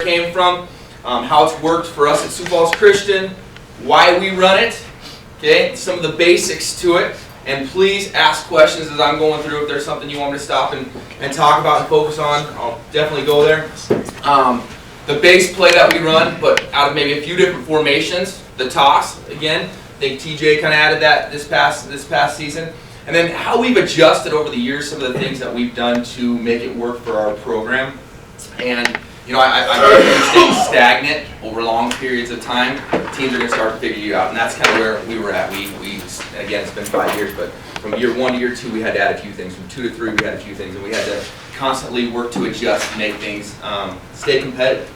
came from, how it's worked for us at Sioux Falls Christian, why we run it, okay, some of the basics to it. And please ask questions as I'm going through. If there's something you want me to stop and talk about and focus on, I'll definitely go there. The base play that we run, but out of maybe a few different formations, the toss, again, I think TJ kind of added that this past season. And then how we've adjusted over the years, some of the things that we've done to make it work for our program. And you know, I'm staying stagnant over long periods of time. Teams are going to start to figure you out, and that's kind of where we were at. We again, it's been 5 years, but from year 1 to year 2, we had to add a few things. From 2 to 3, we had a few things, and we had to constantly work to adjust and make things stay competitive.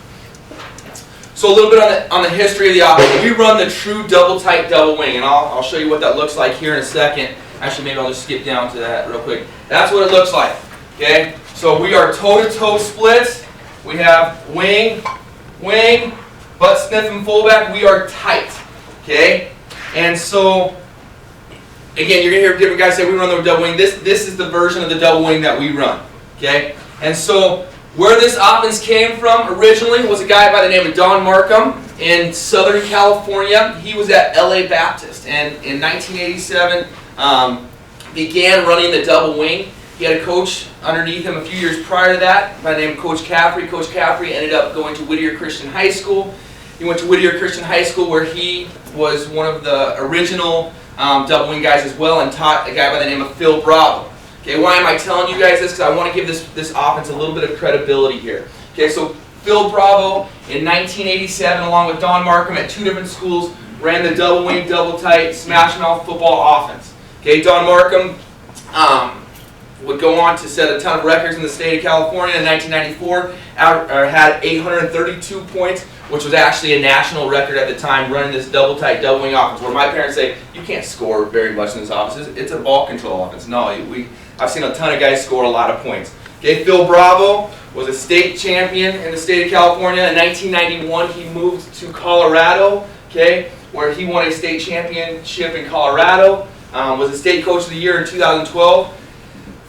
So a little bit on the history of the offense. We run the true double tight double wing, and I'll show you what that looks like here in a second. Actually, maybe I'll just skip down to that real quick. That's what it looks like. Okay, so we are toe-to-toe splits. We have wing, butt sniff and fullback. We are tight, okay? And so, again, you're going to hear different guys say we run the double wing. This is the version of the double wing that we run, okay? And so, where this offense came from originally was a guy by the name of Don Markham in Southern California. He was at LA Baptist, and in 1987 began running the double wing. He had a coach underneath him a few years prior to that by the name of Coach Caffrey. Coach Caffrey ended up going to Whittier Christian High School. He went to Whittier Christian High School where he was one of the original double wing guys as well, and taught a guy by the name of Phil Bravo. Okay, why am I telling you guys this? Because I want to give this offense a little bit of credibility here. Okay, so Phil Bravo in 1987, along with Don Markham at 2 different schools, ran the double wing, double tight, smash mouth football offense. Okay, Don Markham would go on to set a ton of records in the state of California. In 1994, had 832 points, which was actually a national record at the time, running this double tight, double wing offense, where my parents say, you can't score very much in this offense. It's a ball control offense. No, I've seen a ton of guys score a lot of points. Okay, Phil Bravo was a state champion in the state of California. In 1991, he moved to Colorado, okay, where he won a state championship in Colorado, was a state coach of the year in 2012.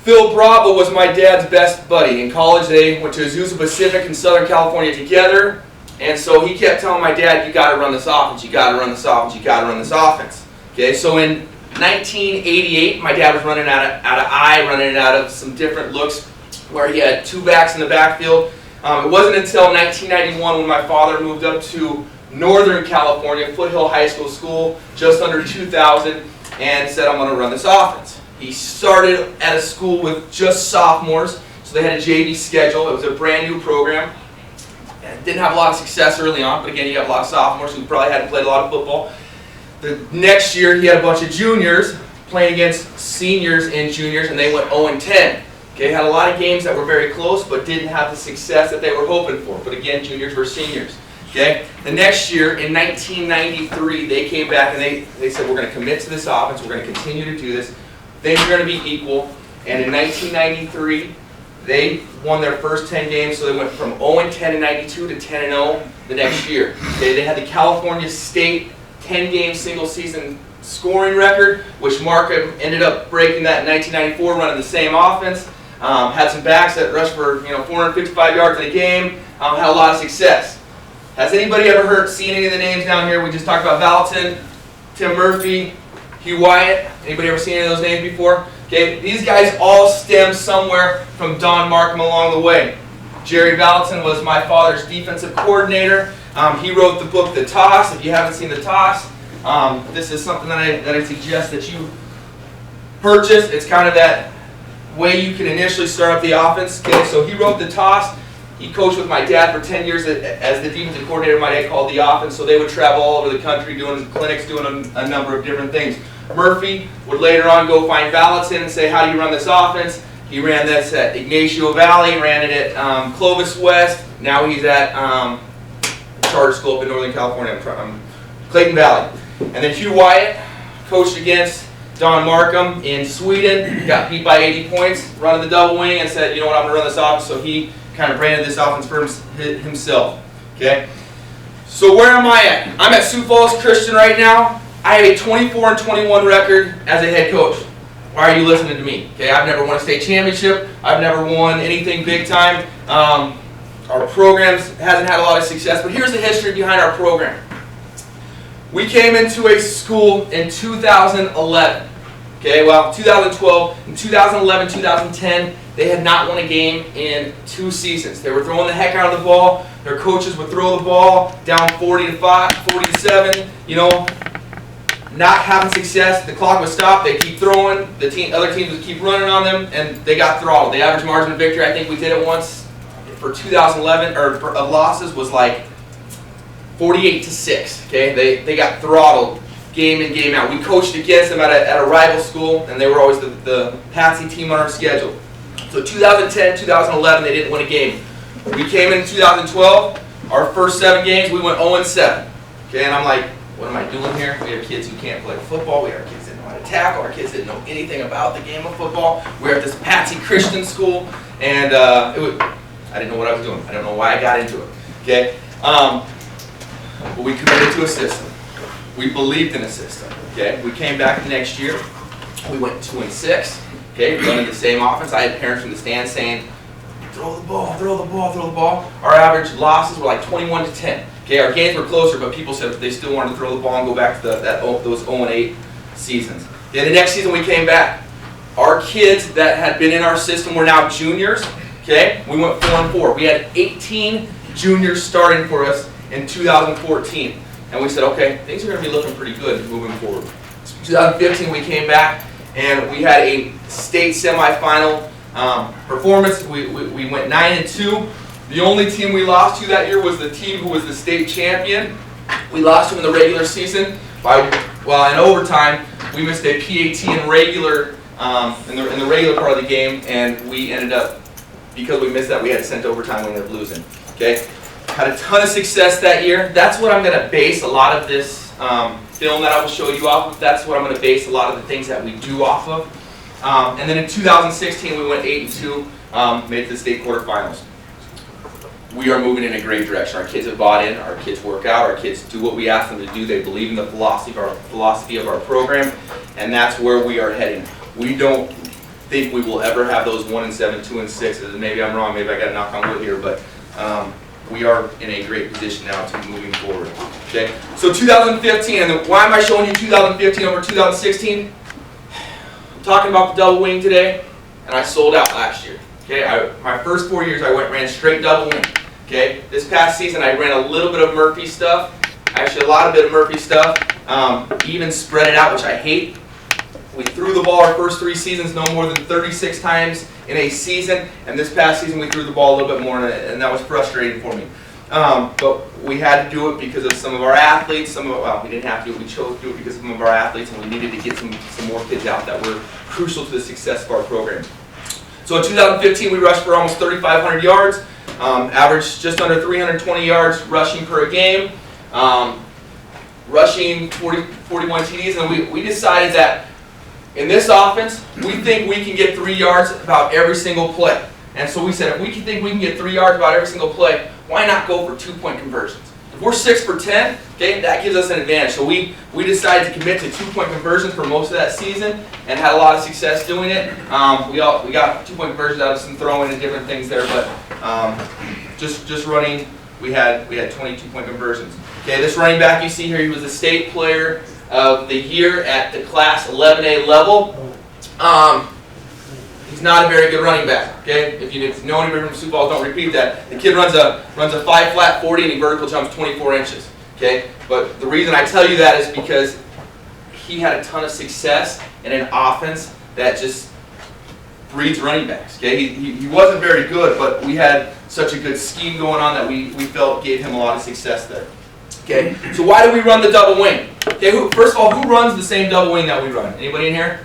Phil Bravo was my dad's best buddy. In college, they went to Sioux Pacific in Southern California together, and so he kept telling my dad, you got to run this offense, you got to run this offense, you got to run this offense. Okay, so in 1988, my dad was running out of I, running it out of some different looks where he had 2 backs in the backfield. It wasn't until 1991 when my father moved up to Northern California, Foothill High School, just under 2,000, and said, I'm going to run this offense. He started at a school with just sophomores, so they had a JV schedule. It was a brand new program. Didn't have a lot of success early on, but again, you have a lot of sophomores who probably hadn't played a lot of football. The next year, he had a bunch of juniors playing against seniors and juniors, and they went 0-10. Okay, had a lot of games that were very close, but didn't have the success that they were hoping for. But again, juniors versus seniors. Okay, the next year, in 1993, they came back and they said, we're going to commit to this offense, we're going to continue to do this. Things are going to be equal, and in 1993, they won their first 10 games, so they went from 0-10 in 92 to 10-0 the next year. Okay, they had the California State 10-game single-season scoring record, which Markham ended up breaking that in 1994, running the same offense. Had some backs that rushed for 455 yards in a game. Had a lot of success. Has anybody ever seen any of the names down here? We just talked about Valentin, Tim Murphy, Hugh Wyatt. Anybody ever seen any of those names before? Okay, these guys all stem somewhere from Don Markham along the way. Jerry Valentin was my father's defensive coordinator. He wrote the book The Toss. If you haven't seen The Toss, this is something that I suggest that you purchase. It's kind of that way you can initially start up the offense. Okay, so he wrote The Toss. He coached with my dad for 10 years as the defensive coordinator. My dad called the offense, so they would travel all over the country doing clinics, doing a number of different things. Murphy would later on go find Valentin and say, how do you run this offense? He ran this at Ignacio Valley, ran it at Clovis West. Now he's at charter school up in Northern California, Clayton Valley. And then Hugh Wyatt coached against Don Markham in Sweden, got beat by 80 points, running the double wing, and said, you know what, I'm going to run this offense. So he kind of branded this offense for himself. Okay. So where am I at? I'm at Sioux Falls Christian right now. I have a 24-21 record as a head coach. Why are you listening to me? Okay, I've never won a state championship. I've never won anything big time. Our our program hasn't had a lot of success, but here's the history behind our program. We came into a school in 2011. Okay, well, 2012, in 2011, 2010, they had not won a game in 2 seasons. They were throwing the heck out of the ball. Their coaches would throw the ball down 40-5, 40-7, you know, not having success. The clock would stop. They keep throwing. Other teams would keep running on them, and they got throttled. The average margin of victory, I think we did it once for 2011, or of losses, was like 48-6. Okay, they got throttled game in, game out. We coached against them at a rival school, and they were always the patsy team on our schedule. So 2010, 2011, they didn't win a game. We came in 2012, our first 7 games, we went 0-7. Okay, and I'm like, what am I doing here? We have kids who can't play football. We have kids that know how to tackle. Our kids didn't know anything about the game of football. We're at this patsy Christian school, and I didn't know what I was doing. I don't know why I got into it. Okay, but we committed to a system. We believed in a system. Okay, we came back the next year. We went 2-6. Okay, running the same offense. I had parents from the stands saying, "Throw the ball, throw the ball, throw the ball." Our average losses were like 21-10. Okay, our games were closer, but people said they still wanted to throw the ball and go back to those 0-8 seasons. Then the next season we came back. Our kids that had been in our system were now juniors. Okay, we went 4-4. We had 18 juniors starting for us in 2014. And we said, okay, things are going to be looking pretty good moving forward. 2015, we came back and we had a state semifinal performance. We went 9-2. The only team we lost to that year was the team who was the state champion. We lost to them in the regular season in overtime. We missed a PAT in regular in the regular part of the game, and we ended up, because we missed that, we had to send to overtime. We ended up losing. Okay. Had a ton of success that year. That's what I'm going to base a lot of this film that I will show you off of. That's what I'm going to base a lot of the things that we do off of. And then in 2016, we went 8-2, made it to the state quarterfinals. We are moving in a great direction. Our kids have bought in. Our kids work out. Our kids do what we ask them to do. They believe in the philosophy of our program, and that's where we are heading. We don't think we will ever have those 1-7, 2-6. Maybe I'm wrong. Maybe I got to knock on wood here, but we are in a great position now to moving forward. Okay, so 2015, and then why am I showing you 2015 over 2016? I'm talking about the double wing today, and I sold out last year. Okay, my first 4 years I ran straight double wing. Okay, this past season I ran a little bit of Murphy stuff, actually a lot of Murphy stuff, even spread it out, which I hate. We threw the ball our first 3 seasons no more than 36 times in a season, and this past season we threw the ball a little bit more, and that was frustrating for me. But we had to do it because of some of our athletes. We didn't have to do it, we chose to do it because of some of our athletes, and we needed to get some more kids out that were crucial to the success of our program. So in 2015 we rushed for almost 3,500 yards, averaged just under 320 yards rushing per game, rushing 41 TDs, and we decided that in this offense, we think we can get 3 yards about every single play. And so we said, if we think we can get 3 yards about every single play, why not go for 2-point conversions? If we're 6 for 10, okay, that gives us an advantage. So we decided to commit to 2-point conversions for most of that season and had a lot of success doing it. We got 2-point conversions out of some throwing and different things there, but just running, we had 22-point conversions. Okay, this running back you see here, he was a state player of the year at the Class 11A level. He's not a very good running back. Okay, if you know anybody from Sioux Falls, don't repeat that. The kid runs a 5-flat 40 and he vertical jumps 24 inches. Okay, but the reason I tell you that is because he had a ton of success in an offense that just breeds running backs. Okay, he wasn't very good, but we had such a good scheme going on that we felt gave him a lot of success there. Okay, so why do we run the double wing? Okay, first of all, who runs the same double wing that we run? Anybody in here?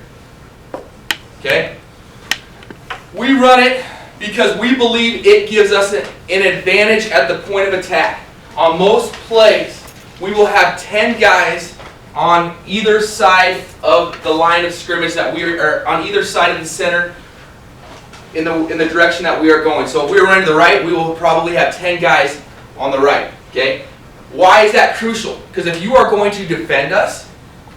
Okay, we run it because we believe it gives us an advantage at the point of attack. On most plays, we will have 10 guys on either side of the line of scrimmage on either side of the center in the direction that we are going. So if we are running to the right, we will probably have 10 guys on the right. Okay. Why is that crucial? Because if you are going to defend us,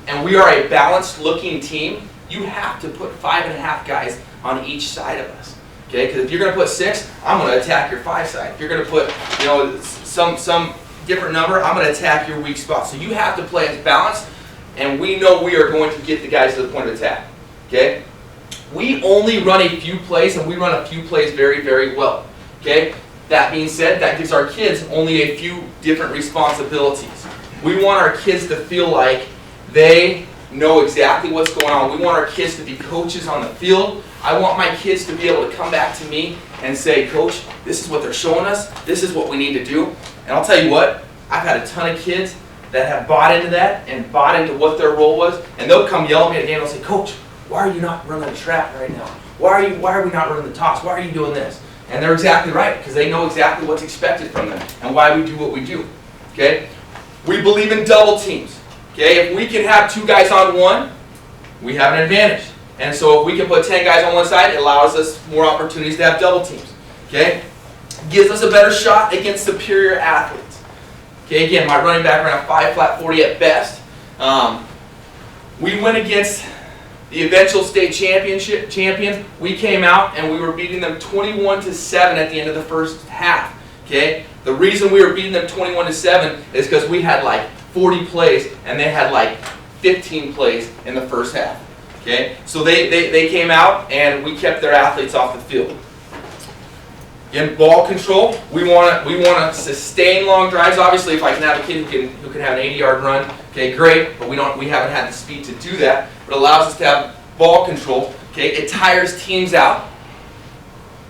and we are a balanced looking team, you have to put 5.5 guys on each side of us. Okay, because if you're going to put 6, I'm going to attack your 5 side. If you're going to put, you know, some different number, I'm going to attack your weak spot. So you have to play as balanced, and we know we are going to get the guys to the point of attack. Okay, we only run a few plays, and we run a few plays very, very well. Okay, that being said, that gives our kids only a few different responsibilities. We want our kids to feel like they know exactly what's going on. We want our kids to be coaches on the field. I want my kids to be able to come back to me and say, Coach, this is what they're showing us. This is what we need to do. And I'll tell you what, I've had a ton of kids that have bought into that and bought into what their role was. And they'll come yell at me at the game and say, Coach, why are you not running the trap right now? Why are we not running the toss? Why are you doing this? And they're exactly right, because they know exactly what's expected from them and why we do what we do. Okay? We believe in double teams. Okay? If we can have 2 guys on one, we have an advantage. And so if we can put 10 guys on one side, it allows us more opportunities to have double teams. Okay? Gives us a better shot against superior athletes. Okay, again, my running back ran a 5 flat 40 at best. We went against the eventual state champion. We came out and we were beating them 21-7 at the end of the first half. Okay? The reason we were beating them 21-7 is because we had like 40 plays and they had like 15 plays in the first half. Okay, so they came out and we kept their athletes off the field. In ball control, we want to sustain long drives. Obviously, if I can have a kid who can have an 80-yard run, okay, great. But we haven't had the speed to do that. But it allows us to have ball control. Okay, it tires teams out.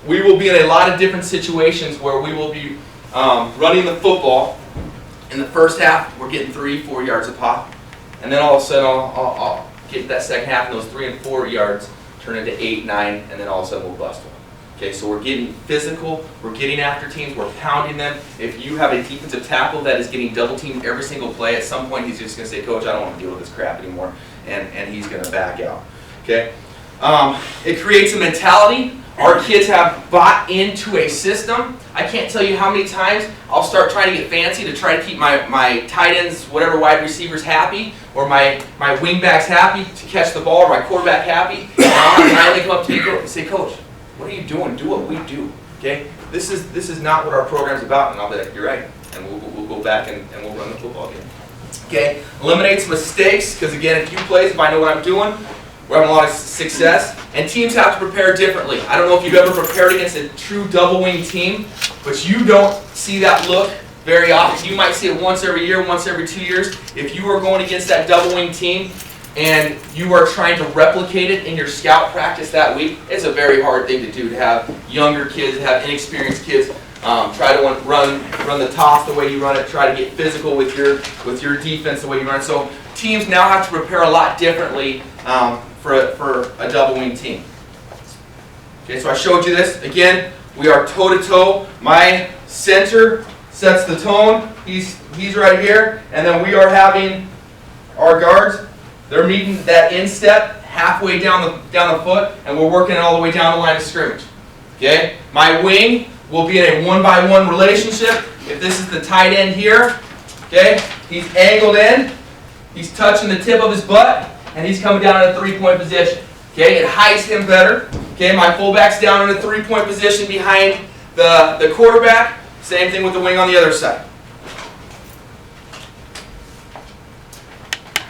We will be in a lot of different situations where we will be running the football. In the first half, we're getting 3-4 yards a pop, and then all of a sudden I'll get that second half, and those 3 and 4 yards turn into 8, 9, and then all of a sudden we'll bust one. Okay, so we're getting physical, we're getting after teams, we're pounding them. If you have a defensive tackle that is getting double teamed every single play, at some point he's just going to say, Coach, I don't want to deal with this crap anymore, and he's going to back out. Okay, it creates a mentality. Our kids have bought into a system. I can't tell you how many times I'll start trying to get fancy to try to keep my tight ends, whatever wide receivers happy, or my wing backs happy to catch the ball, or my quarterback happy. And I'll finally come up to me and say, Coach, what are you doing? Do what we do. Okay? This is not what our program's about. And I'll be like, you're right. And we'll go back and we'll run the football game. Okay? Eliminates mistakes, because again, in few plays, if I know what I'm doing, we're having a lot of success. And teams have to prepare differently. I don't know if you've ever prepared against a true double wing team, but you don't see that look very often. You might see it once every year, once every 2 years. If you are going against that double wing team and you are trying to replicate it in your scout practice that week, it's a very hard thing to do, to have younger kids, to have inexperienced kids try to run the toss the way you run it, try to get physical with your defense the way you run it. So teams now have to prepare a lot differently for a double wing team. Okay, so I showed you this. Again, we are toe-to-toe. My center sets the tone. He's right here. And then we are having our guards. They're meeting that instep halfway down the foot, and we're working it all the way down the line of scrimmage. Okay? My wing will be in a 1-by-1 relationship. If this is the tight end here, okay, he's angled in. He's touching the tip of his butt, and he's coming down in a 3-point position. Okay, it hides him better. Okay, my fullback's down in a 3-point position behind the quarterback. Same thing with the wing on the other side.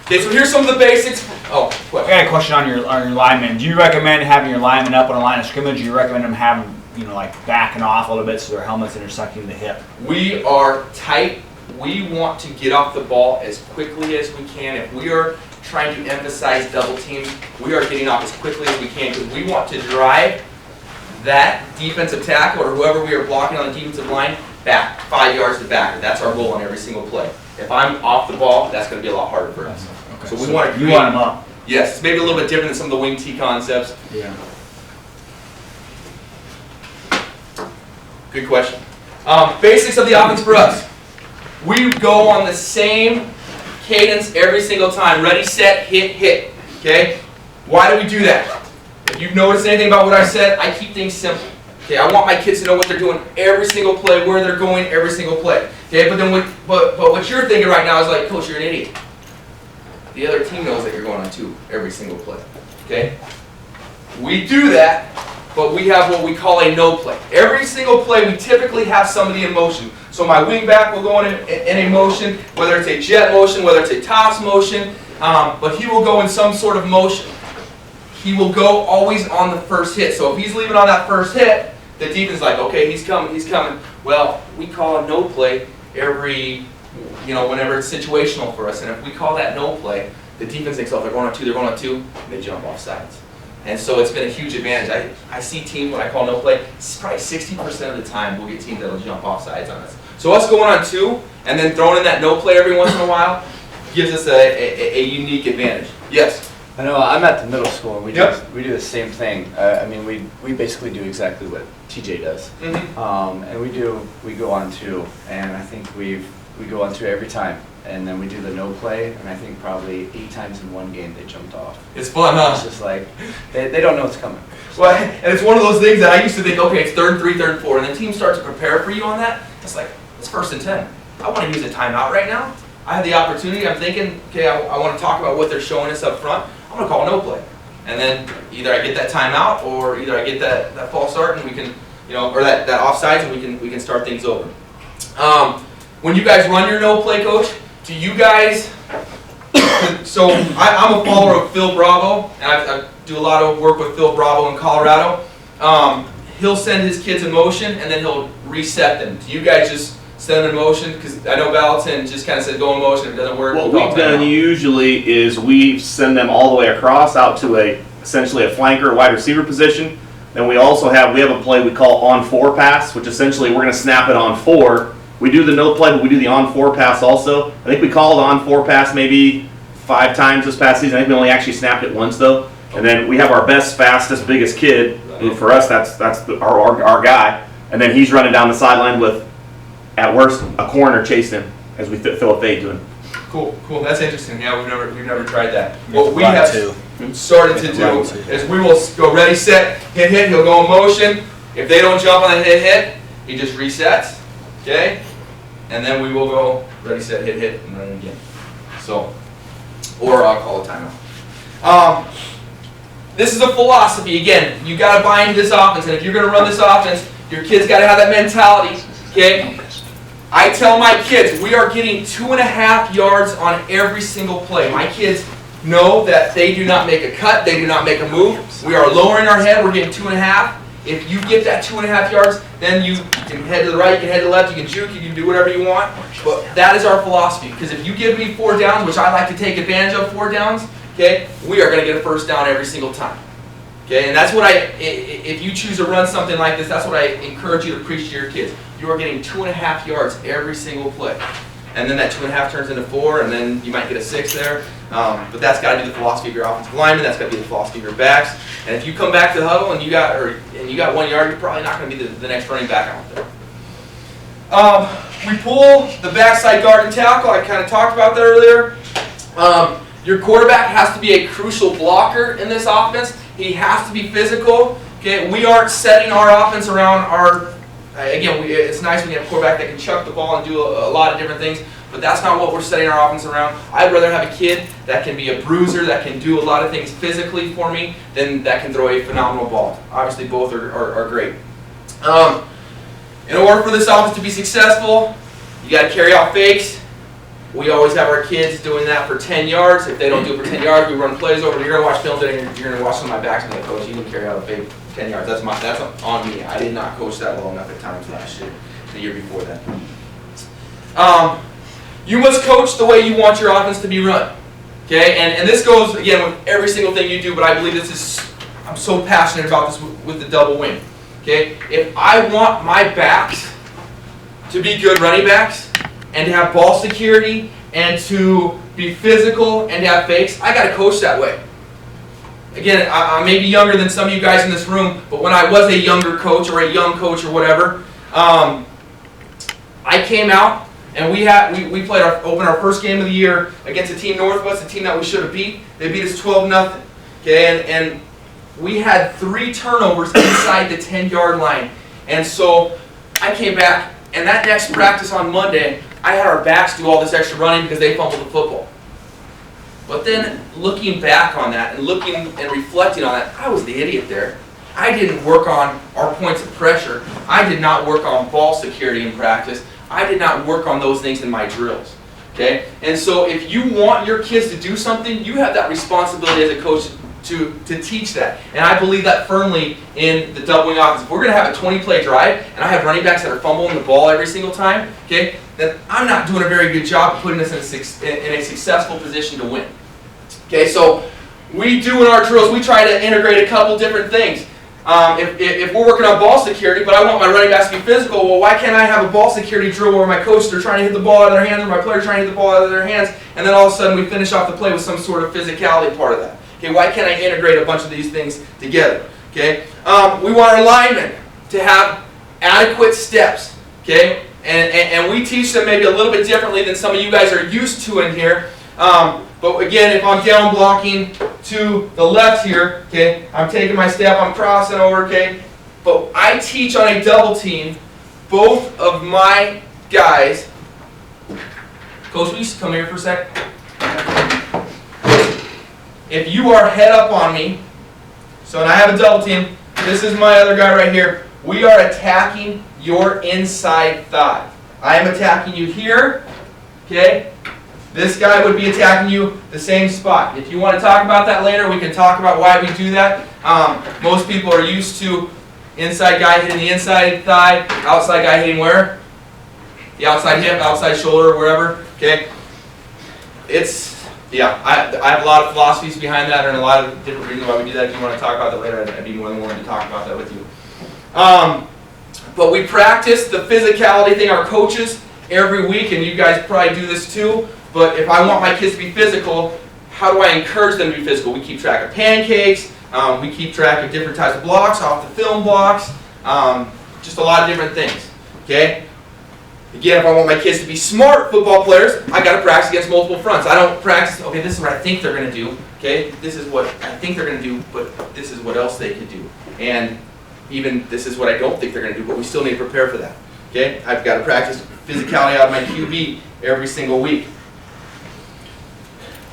Okay, so here's some of the basics. Oh, what? I got a question on your linemen. Do you recommend having your linemen up on a line of scrimmage? Do you recommend them having, like backing off a little bit so their helmet's intersecting the hip? We are tight. We want to get off the ball as quickly as we can. If we are trying to emphasize double teams, we are getting off as quickly as we can, because we want to drive that defensive tackle or whoever we are blocking on the defensive line back 5 yards to back. That's our goal on every single play. If I'm off the ball, that's going to be a lot harder for us. Okay. So we want to create, you want them up. Yes, it's maybe a little bit different than some of the wing T concepts. Yeah. Good question. Basics of the offense for us. We go on the same cadence every single time. Ready, set, hit, hit. Okay? Why do we do that? If you've noticed anything about what I said, I keep things simple. Okay, I want my kids to know what they're doing every single play, where they're going every single play. Okay, but then what you're thinking right now is like, Coach, you're an idiot. The other team knows that you're going on 2 every single play. Okay? We do that but we have what we call a no play. Every single play, we typically have somebody in motion. So my wingback will go in a motion, whether it's a jet motion, whether it's a toss motion, but he will go in some sort of motion. He will go always on the first hit. So if he's leaving on that first hit, the defense is like, okay, he's coming, he's coming. Well, we call a no play every, whenever it's situational for us. And if we call that no play, the defense thinks, oh, they're going on two, and they jump off sides. And so it's been a huge advantage. I see teams when I call no play, probably 60% of the time we'll get teams that'll jump off sides on us. So us going on two and then throwing in that no play every once in a while gives us a unique advantage. Yes? I know I'm at the middle school and we Yep. do the same thing. We basically do exactly what TJ does. Mm-hmm. And we go on two, and I think we go on two every time. And then we do the no play, and I think probably 8 times in one game they jumped off. It's fun, huh? It's just like, they don't know what's coming. Well, and it's one of those things that I used to think, okay, it's 3rd and 3, 3rd and 4, and then teams start to prepare for you on that. It's like, it's 1st and 10. I want to use a timeout right now. I have the opportunity. I'm thinking, okay, I want to talk about what they're showing us up front. I'm going to call no play. And then either I get that timeout or either I get that false start and we can, or that offsides and we can start things over. When you guys run your no play, coach, do you guys, so I'm a follower of Phil Bravo, and I do a lot of work with Phil Bravo in Colorado. He'll send his kids in motion and then he'll reset them. Do you guys just send them in motion? Because I know Valentin just kind of said go in motion, if it doesn't work. What we've done usually is we send them all the way across out to essentially a flanker, wide receiver position. Then we also have a play we call on 4 pass, which essentially we're going to snap it on 4. We do the no play, but we do the on 4 pass also. I think we called on 4 pass maybe 5 times this past season. I think we only actually snapped it once though. And then we have our best, fastest, biggest kid, who for us that's our guy. And then he's running down the sideline with, at worst, a corner chasing him as we throw a fade to him. Cool. That's interesting. Yeah, we've never tried that. What we have started to do is we will go ready, set, hit. He'll go in motion. If they don't jump on that hit, he just resets. Okay. And then we will go ready, set, hit, and run it again. So, or I'll call a timeout. This is a philosophy. Again, you got to buy into this offense, and if you're going to run this offense, your kids got to have that mentality. Okay. I tell my kids we are getting 2.5 yards on every single play. My kids know that they do not make a cut, they do not make a move. We are lowering our head. We're getting 2.5. If you get that 2.5 yards, then you can head to the right, you can head to the left, you can juke, you can do whatever you want. But that is our philosophy. Because if you give me 4 downs, which I like to take advantage of 4 downs, okay, we are going to get a first down every single time. Okay, and that's what if you choose to run something like this, that's what I encourage you to preach to your kids. You are getting 2.5 yards every single play. And then that 2.5 turns into 4, and then you might get a 6 there. But that's got to be the philosophy of your offensive lineman. That's got to be the philosophy of your backs. And if you come back to the huddle and you got 1 yard, you're probably not going to be the next running back out there. We pull the backside guard and tackle. I kind of talked about that earlier. Your quarterback has to be a crucial blocker in this offense. He has to be physical. Okay, we aren't setting our offense around our. Again, it's nice when you have a quarterback that can chuck the ball and do a lot of different things, but that's not what we're setting our offense around. I'd rather have a kid that can be a bruiser, that can do a lot of things physically for me, than that can throw a phenomenal ball. Obviously, both are great. In order for this offense to be successful, you got to carry out fakes. We always have our kids doing that for 10 yards. If they don't do it for 10 yards, we run plays over. You're going to watch film today, and you're going to watch some of my backs and be like, coach, you didn't carry out a fake 10 yards. That's on me. I did not coach that well enough at times last year, the year before that. You must coach the way you want your offense to be run. Okay, and this goes, again, with every single thing you do, but I believe I'm so passionate about this with the double wing. Okay, if I want my backs to be good running backs, and to have ball security, and to be physical, and to have fakes, I got to coach that way. Again, I may be younger than some of you guys in this room, but when I was a younger coach or a young coach or whatever, I came out and we played open our first game of the year against a team Northwest, a team that we should have beat. They beat us 12-0. Okay, and we had 3 turnovers inside the 10-yard line, and so I came back, and that next practice on Monday, I had our backs do all this extra running because they fumbled the football. But then looking back on that and looking and reflecting on that, I was the idiot there. I didn't work on our points of pressure. I did not work on ball security in practice. I did not work on those things in my drills. Okay? And so if you want your kids to do something, you have that responsibility as a coach to teach that. And I believe that firmly in the double wing offense. If we're going to have a 20-play drive and I have running backs that are fumbling the ball every single time, okay, then I'm not doing a very good job of putting us in a successful position to win. Okay, so we do in our drills, we try to integrate a couple different things. If we're working on ball security, but I want my running backs to be physical, well, why can't I have a ball security drill where my coaches are trying to hit the ball out of their hands or my players are trying to hit the ball out of their hands, and then all of a sudden we finish off the play with some sort of physicality part of that? Okay, why can't I integrate a bunch of these things together? Okay, we want our linemen to have adequate steps. Okay, and we teach them maybe a little bit differently than some of you guys are used to in here. But again, if I'm down blocking to the left here, okay, I'm taking my step, I'm crossing over, okay. But I teach on a double team, both of my guys. Coach, will you come here for a sec? If you are head up on me, so and I have a double team, this is my other guy right here. We are attacking your inside thigh. I am attacking you here, okay? This guy would be attacking you the same spot. If you want to talk about that later, we can talk about why we do that. Most people are used to inside guy hitting the inside thigh, outside guy hitting where? The outside hip, outside shoulder, wherever, okay? Yeah, I have a lot of philosophies behind that and a lot of different reasons why we do that. If you want to talk about that later, I'd be more than willing to talk about that with you. But we practice the physicality thing, our coaches, every week, and you guys probably do this too. But if I want my kids to be physical, how do I encourage them to be physical? We keep track of pancakes, we keep track of different types of blocks, off the film blocks, just a lot of different things. Okay? Again, if I want my kids to be smart football players, I got to practice against multiple fronts. I don't practice, okay, this is what I think they're going to do. Okay? This is what I think they're going to do, but this is what else they could do. And even this is what I don't think they're going to do, but we still need to prepare for that. Okay? I've got to practice physicality out of my QB every single week.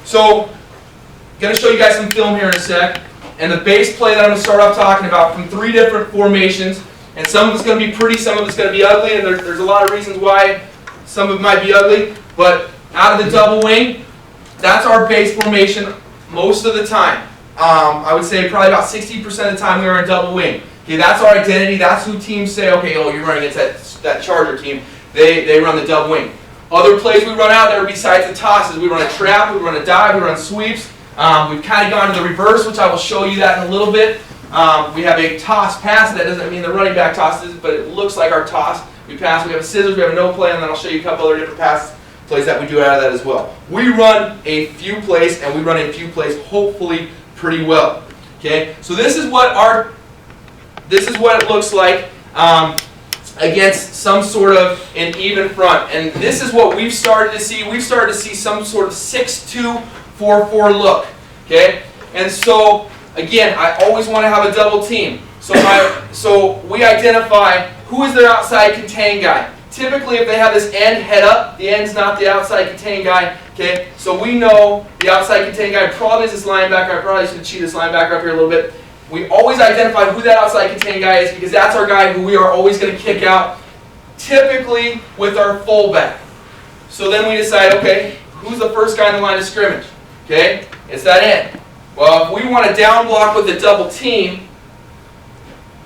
So, I'm going to show you guys some film here in a sec. And the base play that I'm going to start off talking about from 3 different formations. And some of it's going to be pretty, some of it's going to be ugly, and there's a lot of reasons why some of it might be ugly. But out of the double wing, that's our base formation most of the time. I would say probably about 60% of the time we are in double wing. Okay, that's our identity. That's who teams say, okay, oh, you're running against that Charger team. They run the double wing. Other plays we run out there besides the tosses, we run a trap, we run a dive, we run sweeps. We've kind of gone to the reverse, which I will show you that in a little bit. We have a toss pass. That doesn't mean the running back tosses, but it looks like our toss. We pass, we have a scissors, we have a no play, and then I'll show you a couple other different plays that we do out of that as well. We run a few plays, and we run a few plays hopefully pretty well. Okay, so this is what it looks like against some sort of an even front, and this is what we've started to see. We've started to see some sort of 6-2, 4-4 look. Okay, and so again, I always want to have a double team. So we identify who is their outside contain guy. Typically, if they have this end head up, the end's not the outside contain guy. Okay, so we know the outside contain guy probably is this linebacker. I probably should cheat this linebacker up here a little bit. We always identify who that outside contain guy is because that's our guy who we are always going to kick out, typically with our fullback. So then we decide, okay, who's the first guy in the line of scrimmage? Okay, it's that end. Well, if we want to down block with a double team,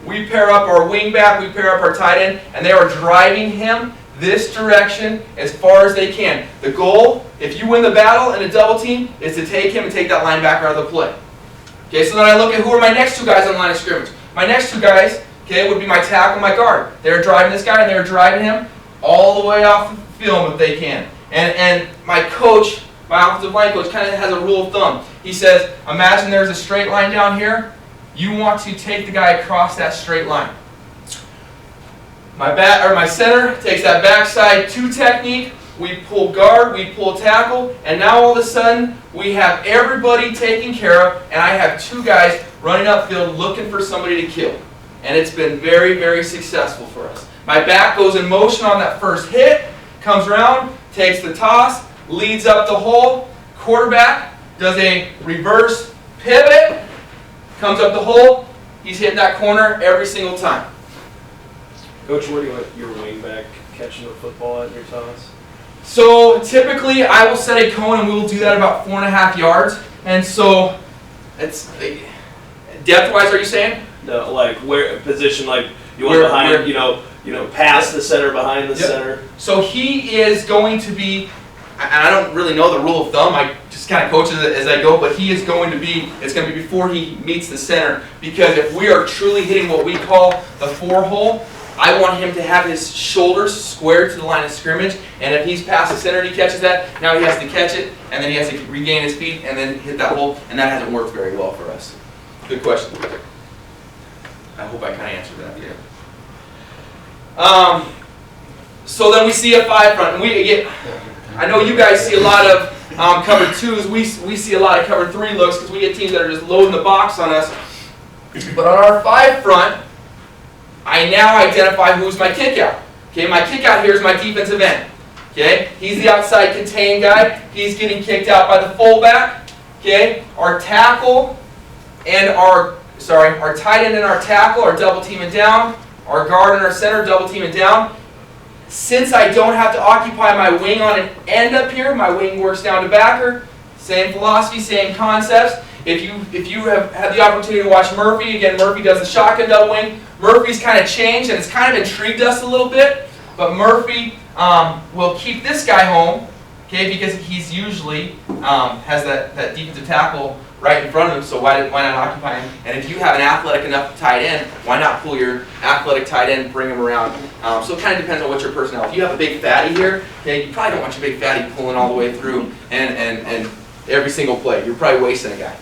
we pair up our wing back, we pair up our tight end, and they are driving him this direction as far as they can. The goal, if you win the battle in a double team, is to take him and take that linebacker out of the play. Okay, so then I look at who are my next 2 guys on the line of scrimmage. My next 2 guys, okay, would be my tackle and my guard. They're driving this guy and they're driving him all the way off the film if they can. And my coach, my offensive line coach, kind of has a rule of thumb. He says, imagine there's a straight line down here. You want to take the guy across that straight line. My center takes that backside 2 technique. We pull guard, we pull tackle, and now all of a sudden we have everybody taken care of, and I have 2 guys running upfield looking for somebody to kill. And it's been very, very successful for us. My back goes in motion on that first hit, comes around, takes the toss, leads up the hole. Quarterback does a reverse pivot, comes up the hole, he's hitting that corner every single time. Coach, where do you want your wing back catching the football at your toss? So typically I will set a cone and we will do that about 4.5 yards. And so it's depth-wise, are you saying? No, like where position, like you want Where- behind, past the center, behind the Yep. center. So he is going to be, and I don't really know the rule of thumb, I just kind of coach it as I go, but he is going to be, it's going to be before he meets the center, because if we are truly hitting what we call the 4-hole, I want him to have his shoulders squared to the line of scrimmage, and if he's past the center and he catches that, now he has to catch it, and then he has to regain his feet, and then hit that hole, and that hasn't worked very well for us. Good question. I hope I kind of answered that. Yeah. So then we see a 5 front, and we get, I know you guys see a lot of cover 2s, we see a lot of cover 3 looks, because we get teams that are just loading the box on us. But on our 5 front, I now identify who's my kick out. Okay, my kick out here is my defensive end. Okay, he's the outside contained guy. He's getting kicked out by the fullback. Okay, our tackle and our tight end and our tackle are double teaming down. Our guard and our center double teaming down. Since I don't have to occupy my wing on an end up here, my wing works down to backer. Same philosophy, same concepts. If you have had the opportunity to watch Murphy, again, Murphy does the shotgun double wing. Murphy's kind of changed, and it's kind of intrigued us a little bit. But Murphy will keep this guy home, okay, because he's usually has that defensive tackle right in front of him. So why not occupy him? And if you have an athletic enough tight end, why not pull your athletic tight end, bring him around? So it kind of depends on what your personnel. If you have a big fatty here, okay, you probably don't want your big fatty pulling all the way through and every single play. You're probably wasting a guy.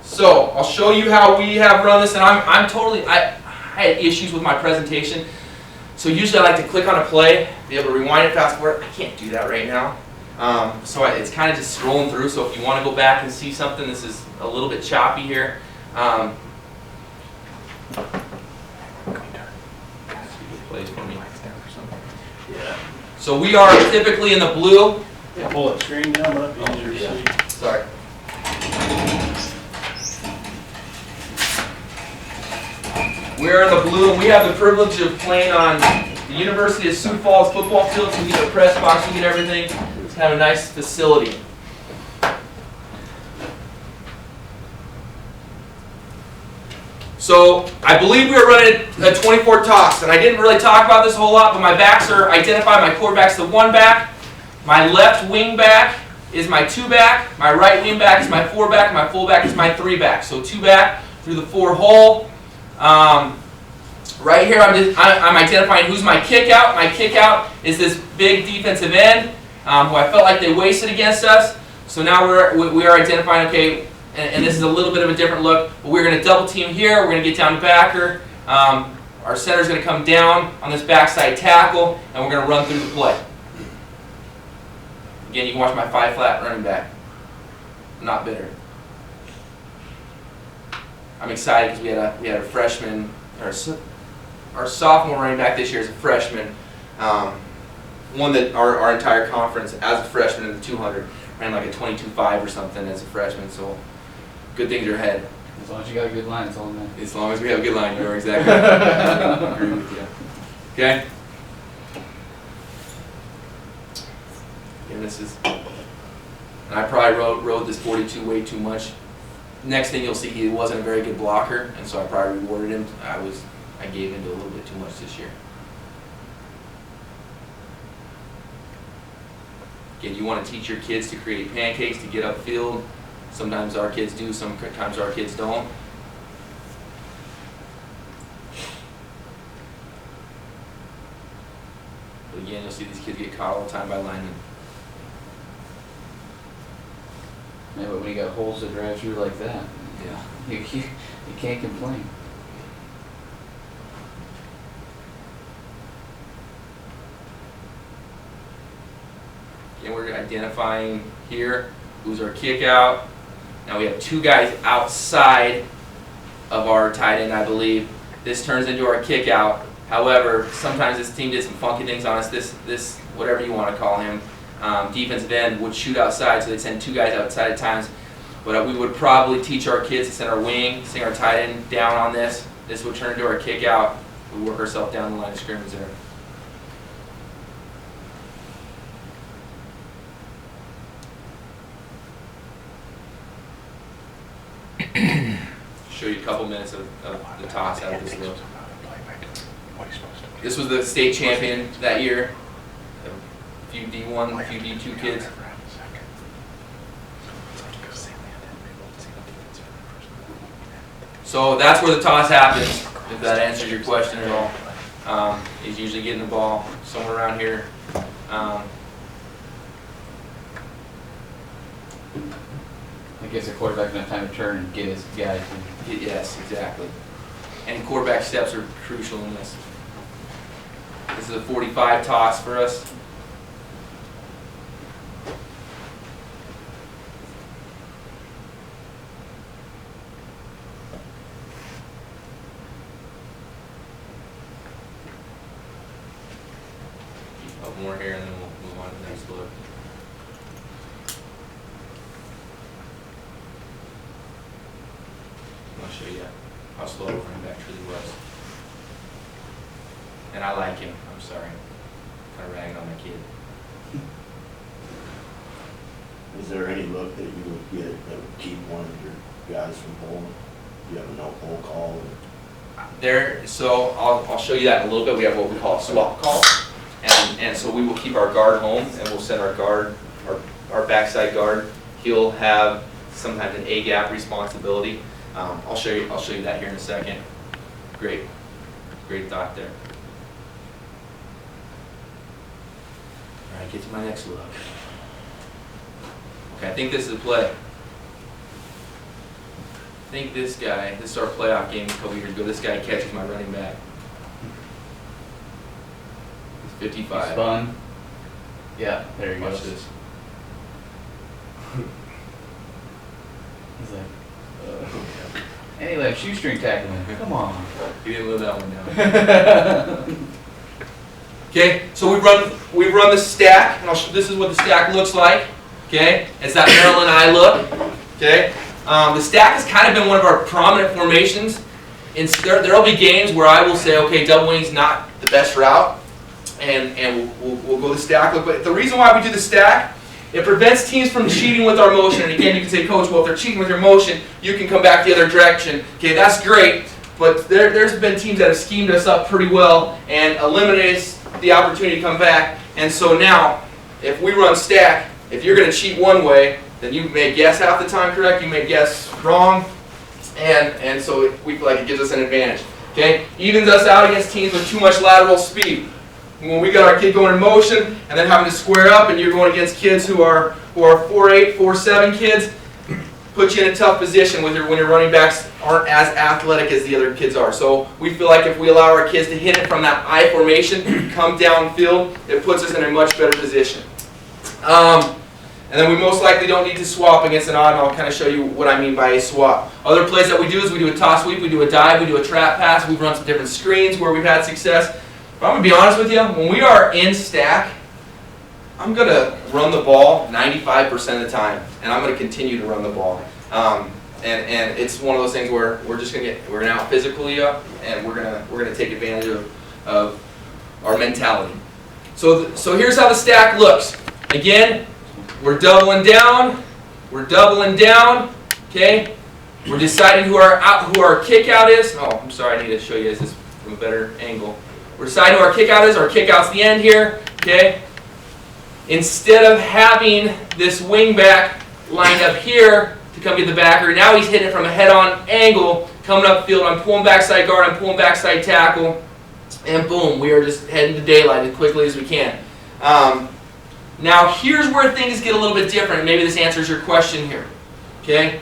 So I'll show you how we have run this, and I had issues with my presentation. So usually I like to click on a play, be able to rewind it, fast forward. I can't do that right now. It's kind of just scrolling through. So if you want to go back and see something, this is a little bit choppy here. Plays for me. Yeah. So we are typically in the blue. Yeah, pull that screen down, that'd be easier to see. Sorry. We're in the blue, and we have the privilege of playing on the University of Sioux Falls football field, so we get a press box, we get everything. It's kind of a nice facility. So I believe we were running a 24 toss, and I didn't really talk about this a whole lot, but my backs are identified. My quarterback's the 1 back, my left wing back is my 2 back, my right wing back is my 4 back, my full back is my 3 back. So 2 back through the 4 hole. Right here, I'm identifying who's my kick out. My kick out is this big defensive end who I felt like they wasted against us. So now we are identifying, okay, and this is a little bit of a different look, but we're going to double team here. We're going to get down to backer. Our center's going to come down on this backside tackle, and we're going to run through the play. Again, you can watch my 5 flat running back. I'm not bitter. I'm excited because we had a freshman, our sophomore running back this year is a freshman. Won our entire conference as a freshman in the 200. Ran like a 22.5 or something as a freshman. So good things are ahead. As long as you got a good line, it's all that. As long as we have a good line, you are exactly right. I agree with you. Okay. And this is, and I probably rode this 42 way too much. Next thing you'll see, he wasn't a very good blocker, and so I probably rewarded him. I gave into a little bit too much this year. Again, you want to teach your kids to create pancakes to get upfield. Sometimes our kids do, sometimes our kids don't. But again, you'll see these kids get caught all the time by linemen. Yeah, but when you got holes to drive through like that, Yeah. you can't complain. Again, we're identifying here who's our kick out. Now we have 2 guys outside of our tight end, I believe. This turns into our kick out. However, sometimes this team did some funky things on us. This whatever you want to call him, defensive end would shoot outside, so they'd send 2 guys outside at times. But we would probably teach our kids to send our wing, sing our tight end down on this. This would turn into our kick out. We work ourselves down the line of scrimmage there. Show you a couple minutes of the toss out of this look. This was the state champion that year. A few D1, a few D2 kids. So that's where the toss happens, if that answers your question at all. He's usually getting the ball somewhere around here. It gives the quarterback enough time to turn and get his guys. Yes, exactly. And quarterback steps are crucial in this. This is a 45 toss for us. Up more here and then we'll move on to the next look. I'll show you how slow running back truly was. And I like him. I'm sorry. Kind of ragging on my kid. Is there any look that you would get that would keep one of your guys from bowling? Do you have a no-pull call? So I'll show you that in a little bit. We have what we call a swap call. And so we will keep our guard home and we'll send our guard, our backside guard. He'll have sometimes an A-gap responsibility. I'll show you that here in a second. Great thought there. All right, get to my next look. Okay, I think this is a play. I think this is our playoff game a couple years ago. This guy catches my running back. He's 55. He's fun. Yeah, there he Watch goes. this. He's like, and he like shoestring tackling. Come on. He didn't live that one down. Okay, so we run the stack, and this is what the stack looks like. Okay, it's that Maryland eye look. Okay, the stack has kind of been one of our prominent formations. There'll be games where I will say, okay, double wing's not the best route, and we'll go the stack look. But the reason why we do the stack, it prevents teams from cheating with our motion. And again, you can say, Coach, well, if they're cheating with your motion, you can come back the other direction. Okay, that's great. But there's been teams that have schemed us up pretty well and eliminates the opportunity to come back. And so now, if we run stack, if you're going to cheat one way, then you may guess half the time correct, you may guess wrong, and so we feel like it gives us an advantage. Okay, evens us out against teams with too much lateral speed. When we got our kid going in motion and then having to square up, and you're going against kids who are 4'8", 4'7" kids, put you in a tough position when your running backs aren't as athletic as the other kids are. So we feel like if we allow our kids to hit it from that I formation, come downfield, it puts us in a much better position. And then we most likely don't need to swap against an odd, and I'll kind of show you what I mean by a swap. Other plays that we do is we do a toss sweep, we do a dive, we do a trap pass, we've run some different screens where we've had success. But I'm going to be honest with you, when we are in stack, I'm going to run the ball 95% of the time, and I'm going to continue to run the ball. And it's one of those things where we're going to out physical you up, and we're going to take advantage of our mentality. So here's how the stack looks. Again, we're doubling down, okay? We're deciding who our kick out is. Oh, I'm sorry, I need to show you this from a better angle. We're deciding who our kick out is. Our kick out's the end here, okay? Instead of having this wing back lined up here to come get the backer, now he's hitting it from a head-on angle, coming up field. I'm pulling backside guard, I'm pulling backside tackle, and boom, we are just heading to daylight as quickly as we can. Now here's where things get a little bit different. Maybe this answers your question here. Okay?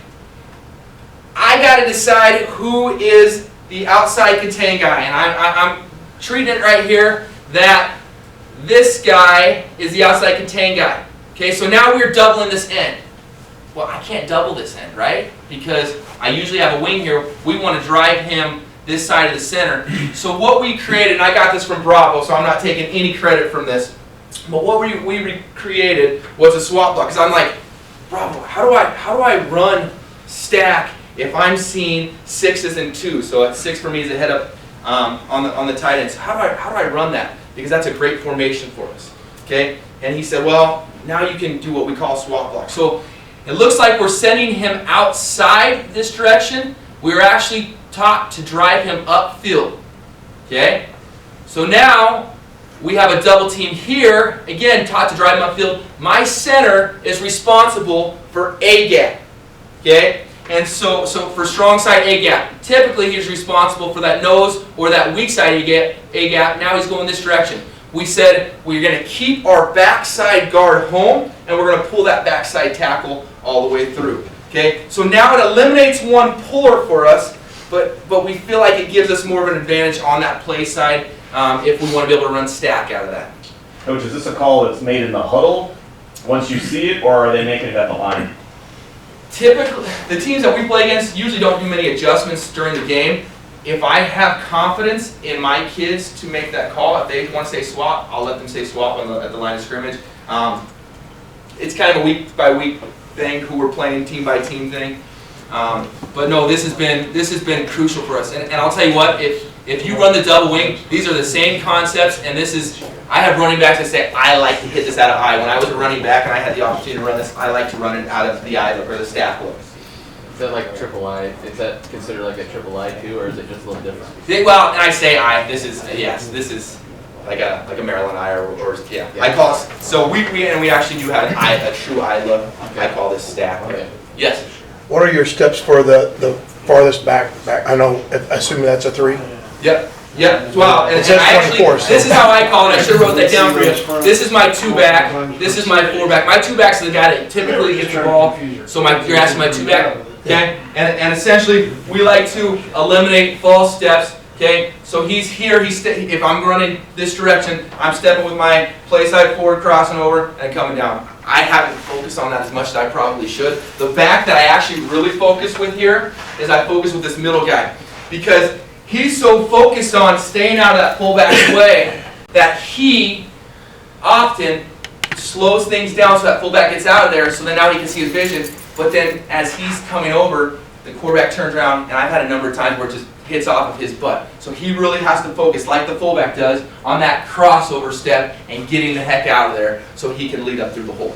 I got to decide who is the outside contain guy. And I'm treating it right here that this guy is the outside contain guy. Okay, so now we're doubling this end. Well, I can't double this end, right? Because I usually have a wing here. We want to drive him this side of the center. So what we created, and I got this from Bravo, so I'm not taking any credit from this. But what we created was a swap block. Because I'm like, Bravo, how do I run stack if I'm seeing 6s and 2s? So it's 6 for me is a head up on the tight end. So how do I run that? Because that's a great formation for us. Okay? And he said, well, now you can do what we call swap block. So it looks like we're sending him outside this direction. We're actually taught to drive him upfield. Okay? So now we have a double team here. Again, taught to drive him upfield. My center is responsible for A gap. Okay? And so for strong side A gap, typically he's responsible for that nose or that weak side A gap. Now he's going this direction. We said we're going to keep our backside guard home, and we're going to pull that backside tackle all the way through. Okay? So now it eliminates one puller for us, but we feel like it gives us more of an advantage on that play side if we want to be able to run stack out of that. Coach, is this a call that's made in the huddle once you see it, or are they making it at the line? Typically, the teams that we play against usually don't do many adjustments during the game. If I have confidence in my kids to make that call, if they want to say swap, I'll let them say swap at the line of scrimmage. It's kind of a week by week thing, who we're playing, team by team thing. But no, this has been crucial for us. And I'll tell you what, if you run the double wing, these are the same concepts. And I have running backs that say, I like to hit this out of I. When I was a running back and I had the opportunity to run this, I like to run it out of the I look or the stack look. Is that like a triple I? Is that considered like a triple I too, or is it just a little different? Well, and I say I. This is like a Maryland I or yeah. I call it, so we actually do have a true I look. Okay. I call this stack. Okay. Yes. What are your steps for the farthest back? I know, assuming that's a 3. Yep. Well, and It says I actually, 24, so- this is how I call it. I should have wrote that down for you. This is my 2 back. This is my 4 back. My 2 back's the guy that typically gets the ball. So you're asking my 2 back, okay? And essentially, we like to eliminate false steps. Okay, so he's here. If I'm running this direction, I'm stepping with my play side forward, crossing over, and coming down. I haven't focused on that as much as I probably should. The back that I actually really focus with here is I focus with this middle guy, because he's so focused on staying out of that fullback's way that he often slows things down so that fullback gets out of there. So then now he can see his vision. But then as he's coming over, the quarterback turns around, and I've had a number of times where it just hits off of his butt. So he really has to focus, like the fullback does, on that crossover step and getting the heck out of there so he can lead up through the hole.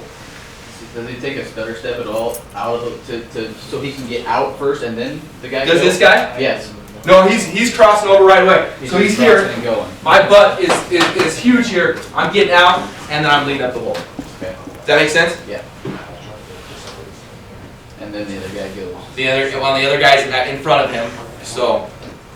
Does he take a stutter step at all out of so he can get out first and then the guy? Does this guy? Yes. No, he's crossing over right away. So he's here. And going. My butt is huge here. I'm getting out, and then I'm leading up the hole. Okay. Does that make sense? Yeah. And then the other guy goes. The other guy's in front of him, so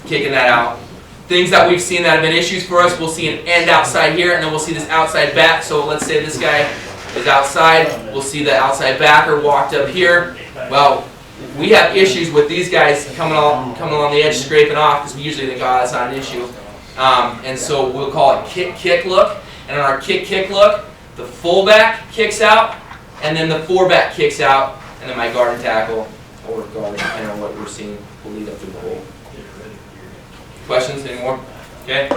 kicking that out. Things that we've seen that have been issues for us, we'll see an end outside here, and then we'll see this outside back. So let's say this guy is outside, we'll see the outside backer walked up here. Well, we have issues with these guys coming along the edge, scraping off, because we usually think, oh, that's not an issue. And so we'll call it kick look, and on our kick look, the fullback kicks out, and then the 4-back kicks out, and then my guard and tackle, or guard, depending on what we're seeing, will lead up through the hole. Questions anymore? Okay.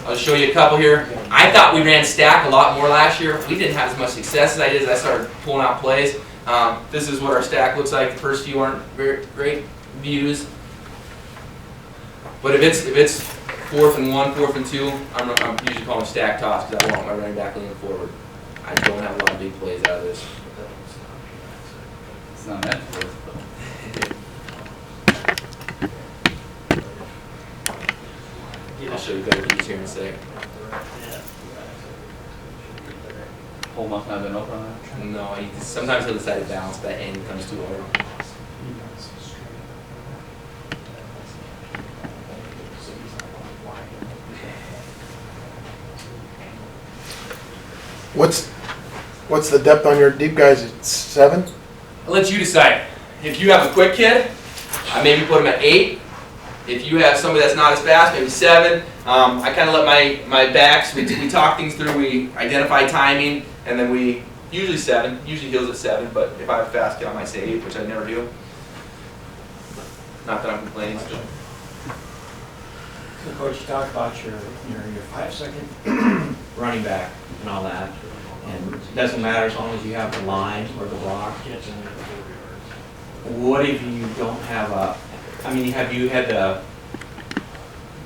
I'll show you a couple here. I thought we ran stack a lot more last year. We didn't have as much success as I did as I started pulling out plays. This is what our stack looks like. The first few aren't very great views. But if it's 4th and 1, 4th and 2, I'm usually calling stack toss because I want my running back leaning forward. I don't have a lot of big plays out of this. It's not meant for it. I'll show you better views here in a sec. Hole must not have been open on that. No, sometimes he'll decide to bounce, but that end comes too hard. What's the depth on your deep guys? It's 7? I'll let you decide. If you have a quick kid, I maybe put him at 8. If you have somebody that's not as fast, maybe 7. I kind of let my backs, we talk things through, we identify timing, and then we, usually 7, usually heels at 7, but if I have a fast kid, I might say 8, which I never do. Not that I'm complaining still. Coach, you talked about your 5-second running back and all that, and it doesn't matter as long as you have the line or the block. What if you don't have have you had the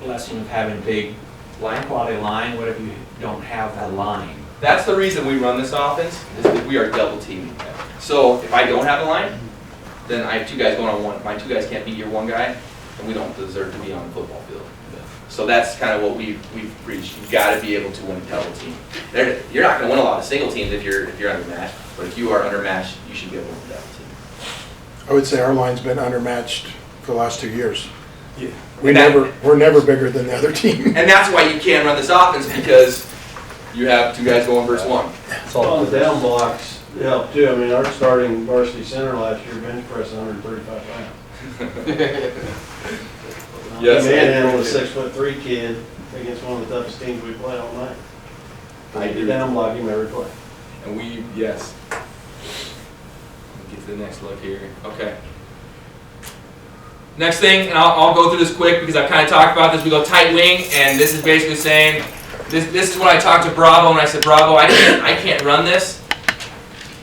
blessing of having a big quality line? What if you don't have that line? That's the reason we run this offense, is that we are double teaming. So if I don't have the line, then I have two guys going on one. My two guys can't beat your one guy, and we don't deserve to be on the football field. So that's kind of what we've preached. You've got to be able to win a double team. You're not going to win a lot of single teams if you're undermatched, but if you are undermatched, you should be able to win a double team. I would say our line's been undermatched for the last 2 years. Yeah. We're never bigger than the other team. And that's why you can't run this offense, because you have two guys going versus one. Well, the down blocks help too. I mean, our starting varsity center last year bench pressed 135 pounds. Yes, He manhandled a 6'3" kid against one of the toughest teams we play all night. I agree. Down block him every play. And yes. Get to the next look here. Okay. Next thing, and I'll go through this quick because I've kind of talked about this. We go tight wing, and this is basically saying, this is when I talked to Bravo, and I said, Bravo, I can't run this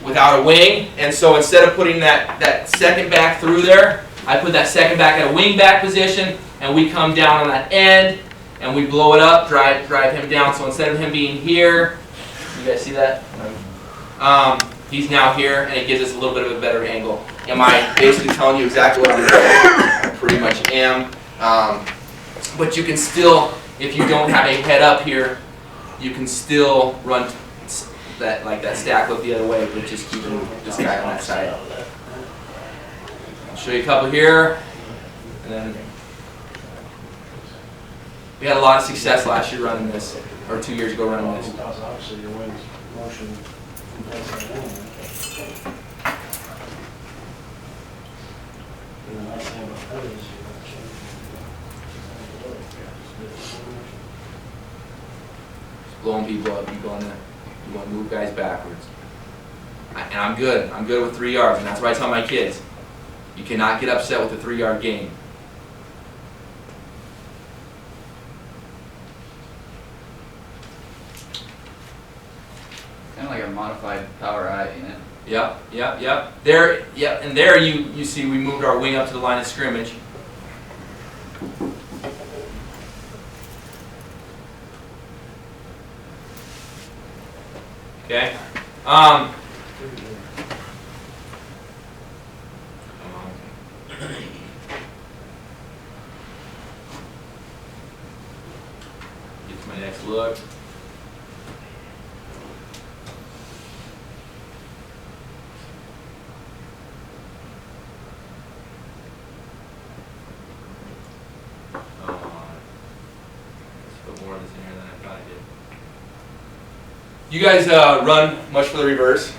without a wing. And so instead of putting that second back through there, I put that second back at a wing back position, and we come down on that end, and we blow it up, drive him down. So instead of him being here, you guys see that? He's now here, and it gives us a little bit of a better angle. Am I basically telling you exactly what I'm doing? I pretty much am. But you can still, if you don't have a head up here, you can still run that stack look the other way, but just keeping this guy on that side. I'll show you a couple here, and then we had a lot of success last year running this, or 2 years ago running this. Obviously, your wind's motion. And the nice thing about that is you don't change. Blowing people up, you want to move guys backwards. And I'm good with 3 yards, and that's what I tell my kids. You cannot get upset with a 3-yard gain. Kind of like a modified power eye, you know? Yep. There you see we moved our wing up to the line of scrimmage. Okay. Get to my next look. You guys run much for the reverse?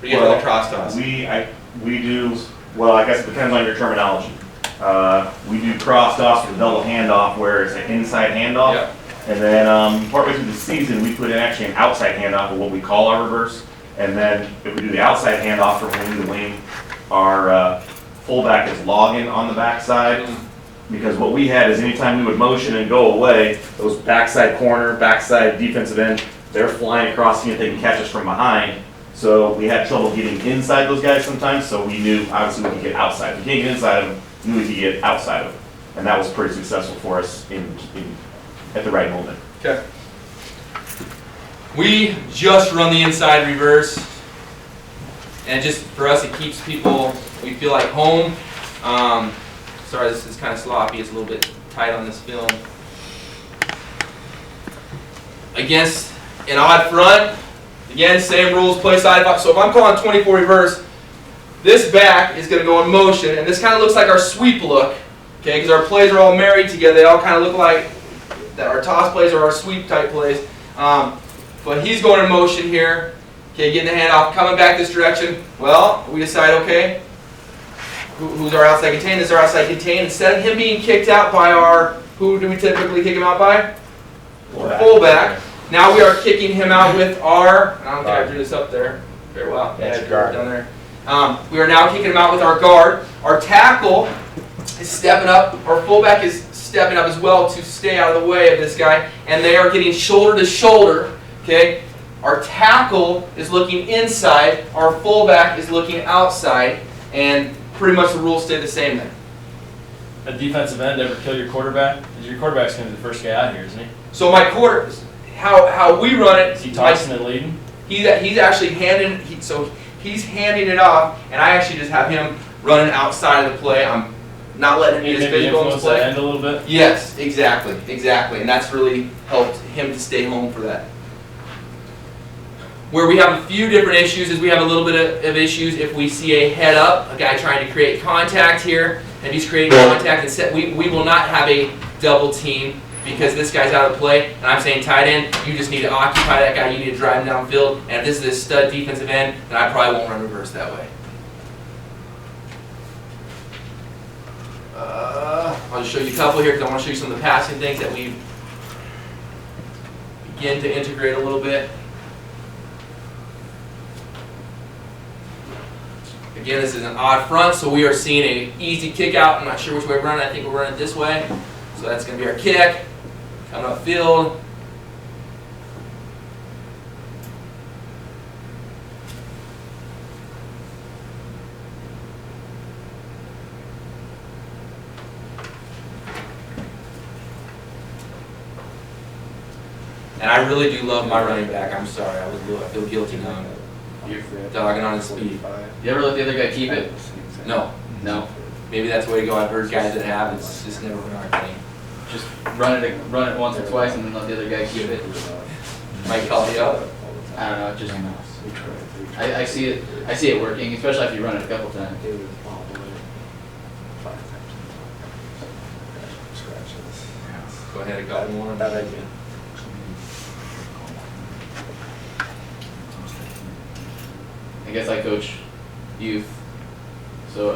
Or you guys run the cross toss? We do, well, I guess it depends on your terminology. We do cross toss or double handoff where it's an inside handoff. Yep. And then partway through the season, we put in actually an outside handoff of what we call our reverse. And then if we do the outside handoff from wing to wing, our fullback is logging on the backside. Because what we had is anytime we would motion and go away, those backside corner, backside defensive end, they're flying across, seeing if they can catch us from behind. So we had trouble getting inside those guys sometimes, so we knew obviously we could get outside. If we can't get inside of them, we knew we could get outside of them. And that was pretty successful for us at the right moment. Okay. We just run the inside reverse. And just for us, it keeps people, we feel like home. Sorry, this is kind of sloppy. It's a little bit tight on this film. Against an odd front, again, same rules, play side. So if I'm calling 24 reverse, this back is going to go in motion, and this kind of looks like our sweep look, okay? Because our plays are all married together. They all kind of look like that. Our toss plays are our sweep type plays. But he's going in motion here, okay? Getting the handoff, coming back this direction. Well, we decide, okay, who's our outside contain? This is our outside contain. Instead of him being kicked out by who do we typically kick him out by? Fullback. Now we are kicking him out with I don't think I drew this up there very well. Yeah, I drew it down there. We are now kicking him out with our guard. Our tackle is stepping up. Our fullback is stepping up as well to stay out of the way of this guy, and they are getting shoulder to shoulder. Okay, our tackle is looking inside, our fullback is looking outside, and pretty much the rules stay the same then. A defensive end ever kill your quarterback? Because your quarterback's going to be the first guy out here, isn't he? So my quarter, how we run it, Is he tossing and leading? he's actually he's handing it off, and I actually just have him running outside of the play. I'm not letting him be as Maybe physical in the influence that play. end a little bit? Yes, exactly, and that's really helped him to stay home for that. Where we have a few different issues is we have a little bit of issues if we see a head up, a guy trying to create contact here, and he's creating contact and set. We will not have a double team because this guy's out of play, and I'm saying tight end, you just need to occupy that guy, you need to drive him downfield, and if this is a stud defensive end, then I probably won't run reverse that way. I'll just show you a couple here because I want to show you some of the passing things that we begin to integrate a little bit. Again, this is an odd front, so we are seeing an easy kick out. I'm not sure which way we're running. I think we're running this way. So that's going to be our kick. Coming up field. And I really do love my running back. I'm sorry. I feel guilty now. Dogging on his speed. You ever let the other guy keep it? No. No. Maybe that's the way to go. I've heard guys that have. It's just never been our thing. Just run it once or twice and then let the other guy keep it. Might call you up. I don't know, just I see it working, especially if you run it a couple times. Go ahead and go one. I guess I coach youth, so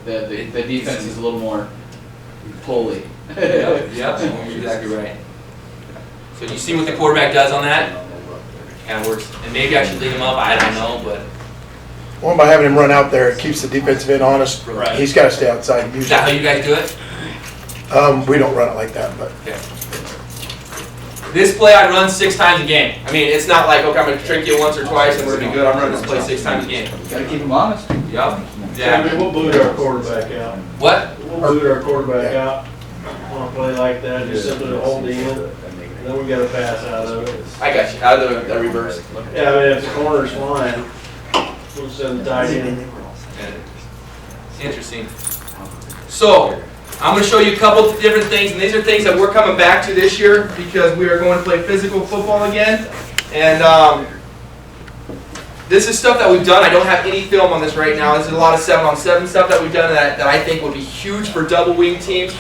the defense is a little more pulley. Yep, you're exactly right. So you see what the quarterback does on that? Kind of works. And maybe I should lead him up. I don't know, but Well, by having him run out there, it keeps the defensive end honest. Right. He's got to stay outside. is that how you guys do it? We don't run it like that, but Okay. This play I run 6 times a game. I mean, it's not like, okay, I'm going to trick you once or twice and we're going to be good. I'm running this play 6 times a game. Gotta keep him honest. Yep. Yeah, Yeah. we'll boot our quarterback out. What? We'll boot our quarterback out on a play like that, just simply to hold him in. And then we got to pass out of it. I got you. Out of the reverse. Yeah, I mean, if the corner's flying, we'll send the tight end. Interesting. So, I'm going to show you a couple of different things, and these are things that we're coming back to this year because we are going to play physical football again. And this is stuff that we've done. I don't have any film on this right now. This is a lot of 7-on-7 stuff that we've done that I think would be huge for double wing teams.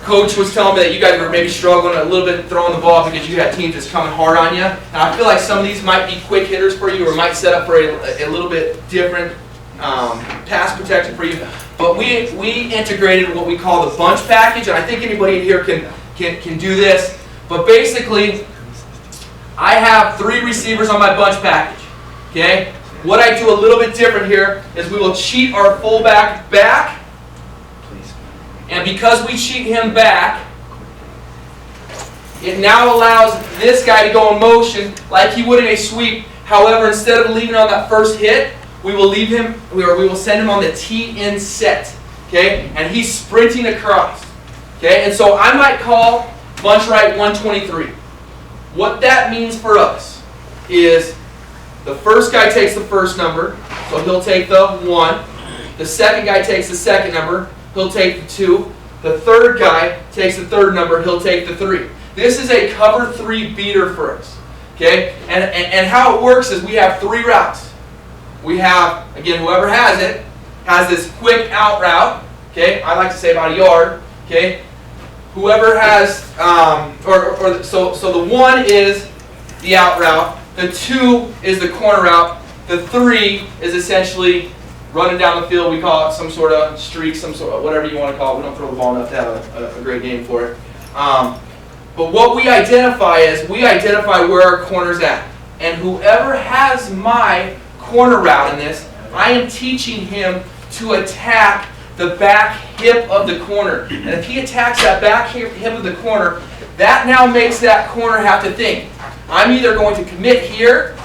Coach was telling me that you guys were maybe struggling a little bit throwing the ball because you had teams that's coming hard on you. And I feel like some of these might be quick hitters for you or might set up for a little bit different pass protection for you. But we integrated what we call the bunch package, and I think anybody in here can do this. But basically, I have 3 receivers on my bunch package. Okay? What I do a little bit different here is we will cheat our fullback back. And because we cheat him back, it now allows this guy to go in motion like he would in a sweep. However, instead of leaving on that first hit, we will leave him, or we will send him on the tee-in set. Okay? And he's sprinting across. Okay? And so I might call bunch right 123. What that means for us is the first guy takes the first number, so he'll take the 1. The second guy takes the second number, he'll take the 2. The third guy takes the third number, he'll take the 3. This is a cover 3 beater for us. Okay? And how it works is we have 3 routes. We have, again, whoever has it, has this quick out route. Okay? I like to say about a yard. Okay? Whoever has, so the 1 is the out route. The 2 is the corner route. The 3 is essentially running down the field. We call it some sort of streak, some sort of whatever you want to call it. We don't throw the ball enough to have a great name for it. But what we identify is we identify where our corner's at. And whoever has my corner route in this, I am teaching him to attack the back hip of the corner. And if he attacks that back hip of the corner, that now makes that corner have to think, I'm either going to commit here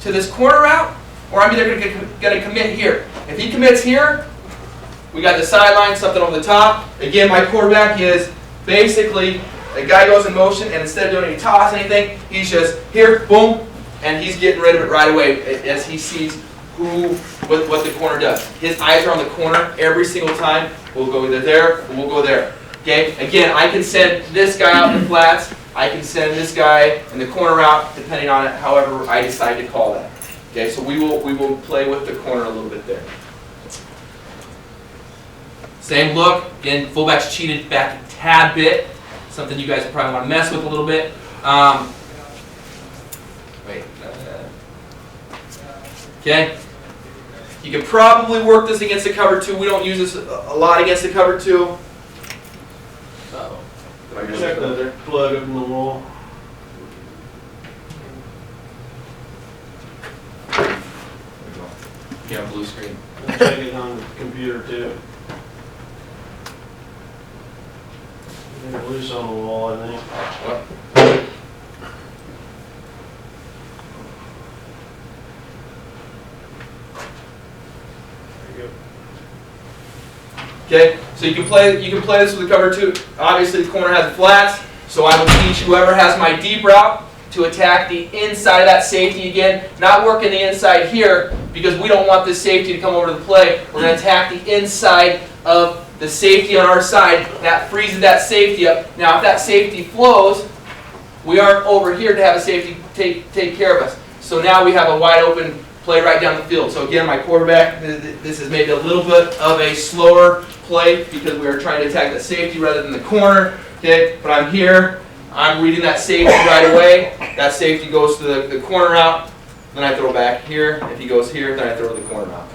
to this corner route, or I'm either going to commit here. If he commits here, we got the sideline, something over the top. Again, my quarterback is basically, a guy goes in motion, and instead of doing any toss, anything, he's just here, boom, and he's getting rid of it right away as he sees what the corner does. His eyes are on the corner every single time. We'll go either there, or we'll go there. Okay? Again, I can send this guy out in the flats. I can send this guy in the corner route, depending on it, however I decide to call that. Okay? So we will play with the corner a little bit there. Same look. Again, fullback's cheated back a tad bit. Something you guys probably want to mess with a little bit. Okay? You can probably work this against the cover 2. We don't use this a lot against the cover 2. Uh-oh. Check the plug up in the wall. Yeah, blue screen. I'll check it on the computer too. They're loose on the wall, I think. What? Okay, so you can play this with the cover 2. Obviously the corner has the flats, so I will teach whoever has my deep route to attack the inside of that safety again. Not working the inside here because we don't want this safety to come over to the play. We're going to attack the inside of the safety on our side. That freezes that safety up. Now if that safety flows, we aren't over here to have a safety take care of us. So now we have a wide open play right down the field. So again, my quarterback, this is maybe a little bit of a slower play because we are trying to attack the safety rather than the corner. Okay, but I'm here. I'm reading that safety right away. That safety goes to the corner out. Then I throw back here. If he goes here, then I throw the corner out.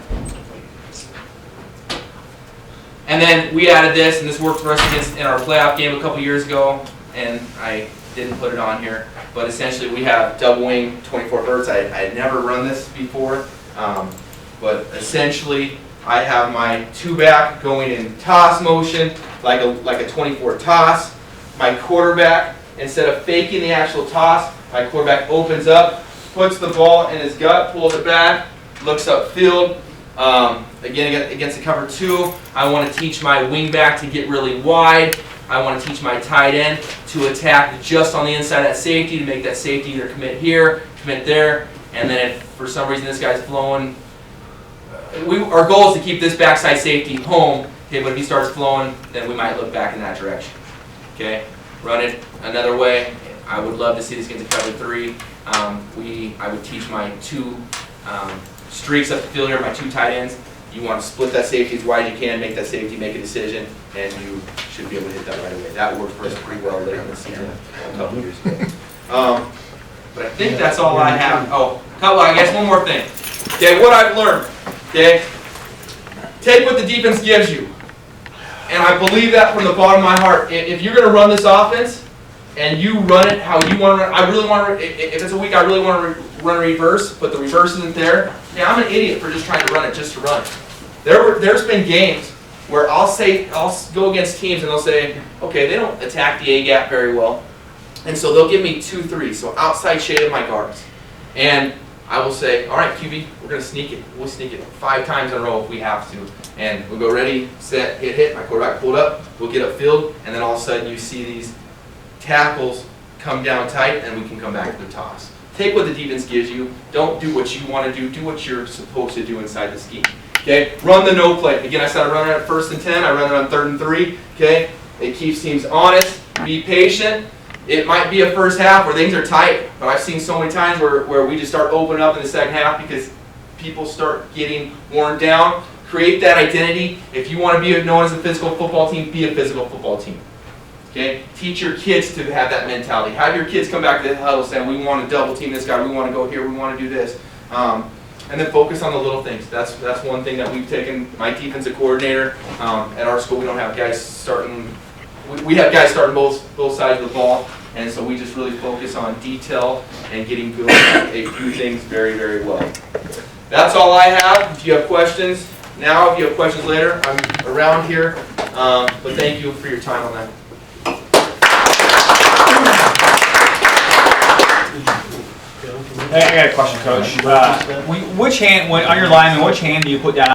And then we added this, and this worked for us in our playoff game a couple years ago, and I didn't put it on here. But essentially we have double wing 24 verts. I had never run this before, but essentially I have my 2-back going in toss motion, like a 24 toss. My quarterback, instead of faking the actual toss, my quarterback opens up, puts the ball in his gut, pulls it back, looks upfield. Again, against the cover 2, I want to teach my wingback to get really wide. I want to teach my tight end to attack just on the inside of that safety to make that safety either commit here, commit there, and then if for some reason this guy's flowing, our goal is to keep this backside safety home. Okay, but if he starts flowing, then we might look back in that direction. Okay, run it another way. I would love to see this get to cover 3. I would teach my 2 streaks up the field here, my 2 tight ends. You want to split that safety as wide as you can, make that safety make a decision, and you should be able to hit that right away. That worked for us pretty well later in the season a couple years ago. But I think that's all I have. Oh, I guess one more thing. Okay, what I've learned. Okay, take what the defense gives you, and I believe that from the bottom of my heart. If you're going to run this offense, and you run it how you want to run, I really want to. If it's a week, I really want to run a reverse, but the reverse isn't there. Yeah, I'm an idiot for just trying to run it just to run it. There's been games where I'll go against teams and they'll say, okay, they don't attack the A gap very well, and so they'll give me 2-3, so outside shade of my guards, and I will say, all right, QB, we're gonna sneak it. We'll sneak it 5 times in a row if we have to, and we'll go ready, set, hit. My quarterback pulled up. We'll get upfield, and then all of a sudden you see these tackles come down tight, and we can come back to the toss. Take what the defense gives you. Don't do what you want to do. Do what you're supposed to do inside the scheme. Okay? Run the no play. Again, I started running it at 1st and 10. I run it on 3rd and 3. Okay? It keeps teams honest. Be patient. It might be a first half where things are tight, but I've seen so many times where we just start opening up in the second half because people start getting worn down. Create that identity. If you want to be known as a physical football team, be a physical football team. Okay? Teach your kids to have that mentality. Have your kids come back to the huddle saying, we want to double team this guy, we want to go here, we want to do this. And then focus on the little things. That's one thing that we've taken. My defensive coordinator, at our school, we don't have guys starting, we have guys starting both sides of the ball, and so we just really focus on detail and getting good at a few things very, very well. That's all I have. If you have questions, now. If you have questions later, I'm around here. But thank you for your time on that. Hey, I got a question, Coach. Which hand, on your lineman, which hand do you put down